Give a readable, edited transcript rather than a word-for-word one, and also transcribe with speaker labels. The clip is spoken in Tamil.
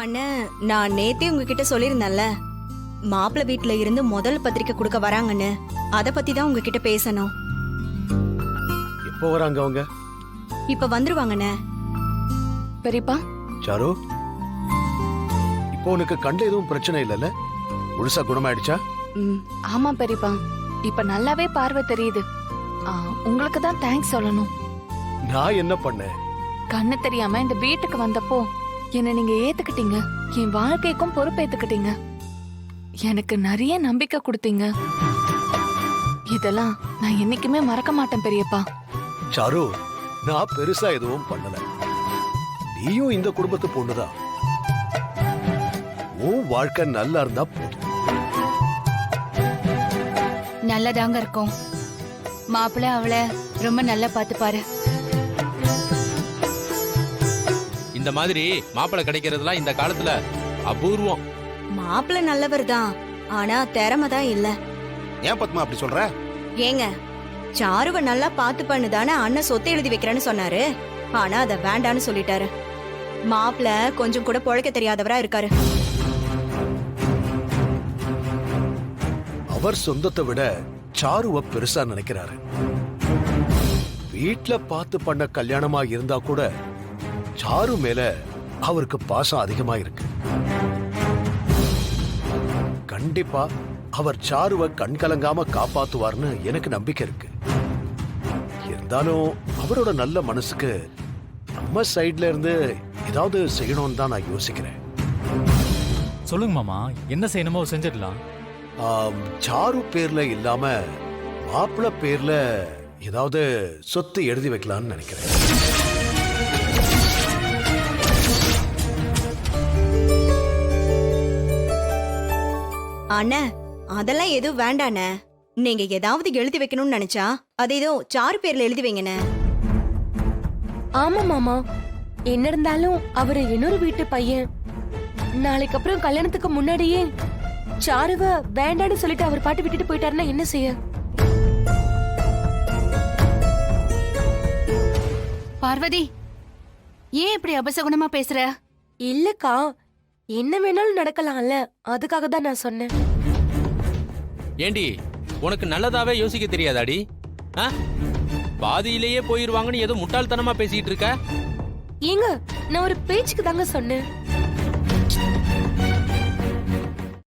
Speaker 1: அண்ணா, நான் நேத்தே உங்ககிட்ட சொல்லியிருந்தேன்ல, மாப்பிள்ளை வீட்ல இருந்து முதல் பத்திரிக்கை கொடுக்க வராங்கன்னு. அத பத்தி தான் உங்ககிட்ட பேசணும்.
Speaker 2: எப்போ வராங்க அவங்க?
Speaker 1: இப்ப வந்துருவாங்கண்ணே.
Speaker 3: பெரியப்பா,
Speaker 2: சாரு, இப்போ உனக்கு கண்ட எதுவும் பிரச்சனை இல்லைல்ல? முழுசா குணமாயிடுச்சா?
Speaker 3: ஆமா பெரியப்பா, இப்ப நல்லாவே பார்வை தெரியுது. உங்களுக்கு தான் தேங்க்ஸ் சொல்லணும்.
Speaker 2: நான் என்ன பண்ணேன்?
Speaker 3: கண்ணு தெரியாம இந்த வீட்டுக்கு வந்தப்போ என்ன நீங்க ஏத்துக்கிட்டீங்க, என் வாழ்க்கைக்கும் பொறுப்பேத்துக்கிட்டீங்க, எனக்கு நிறைய நம்பிக்கை கொடுத்தீங்க. இதெல்லாம் நான் என்னைக்குமே மறக்க மாட்டேன் பெரியப்பா.
Speaker 2: சாரு, நான் பெருசா எதுவும் பண்ணல. நீயும் இந்த குடும்பத்து பொண்ணுதான். உன் வாழ்க்கை நல்லா இருந்தா போதும்.
Speaker 4: நல்லதாங்க இருக்கும். மாப்பிள்ள அவளை ரொம்ப நல்லா பாத்துப்பாரு.
Speaker 5: இந்த மாதிரி மாப்பிள்ளை கிடைக்கிறதுலாம் இந்த காலத்துல அபூர்வம்.
Speaker 1: மாப்பிள்ளை நல்லவர் தான், ஆனா திறமை தான் இல்ல.
Speaker 6: ஏன் பத்மா அப்படி சொல்ற?
Speaker 1: ஏங்க, சாருவை நல்லா பாத்து பண்ணுதானே அண்ணன் சொத்தை எழுதி வைக்கிறேன்னு சொன்னாரு. ஆனா அத வேண்டான்னு சொல்லிட்டாரு. மாப்பிள்ளை கொஞ்சம் கூட பொழைக்க தெரியாதவரா இருக்காரு.
Speaker 2: அவர் சொந்தத்தை விட சாருவ பெருசா நினைக்கிறாரு. வீட்ல பார்த்து பண்ண கல்யாணமா இருந்தா கூட சாரு மேல அவருக்கு பாசம் அதிகமா இருக்கு. கண்டிப்பா அவர் சாருவ கண் கலங்காம காப்பாத்துவார்னு எனக்கு நம்பிக்கை இருக்கு. இருந்தாலும் அவரோட நல்ல மனசுக்கு நம்ம சைட்ல இருந்து ஏதாவது செய்யணும்னு தான் நான் யோசிக்கிறேன்.
Speaker 7: சொல்லுங்க மாமா, என்ன செய்யணுமோ செஞ்சிடலாம்.
Speaker 2: சாரு பேர்ல இல்லாம மாப்பிள்ள பேர்ல ஏதாவது சொத்து எழுதி வைக்கலாம்னு நினைக்கிறேன்.
Speaker 1: அண்ணா, அதெல்லாம் எதுவும் வேண்டாண்ணே. நீங்க ஏதாவது எழுதி வைக்கணும்னு நினைச்சா அது ஏதோ சாரு பேர்ல எழுதி வைங்கண்ணே.
Speaker 8: ஆமா மாமா, என்ன இருந்தாலும் அவரு இன்னொரு வீட்டு பையன். நாளைக்கு அப்புறம் கல்யாணத்துக்கு முன்னாடியே சாருவ வேண்டான்னு சொல்லிட்டு அவர் பாட்டு விட்டுட்டு போயிட்டாருன்னா என்ன செய்ய?
Speaker 4: பார்வதி, ஏன் இப்படி அபசகுணமா பேசுற?
Speaker 8: இல்லக்கா, என்ன வேணாலும் நடக்கலாம்ல, அதுக்காக தான் நான் சொன்னேன்.
Speaker 5: ஏண்டி, உனக்கு நல்லதாவே யோசிக்க தெரியாதாடி? பாதியிலேயே போயிருவாங்கன்னு ஏதோ முட்டாள்தனமா பேசிட்டு இருக்க.
Speaker 8: ஏங்க, நான் ஒரு பேச்சுக்கு தாங்க சொன்னேன்.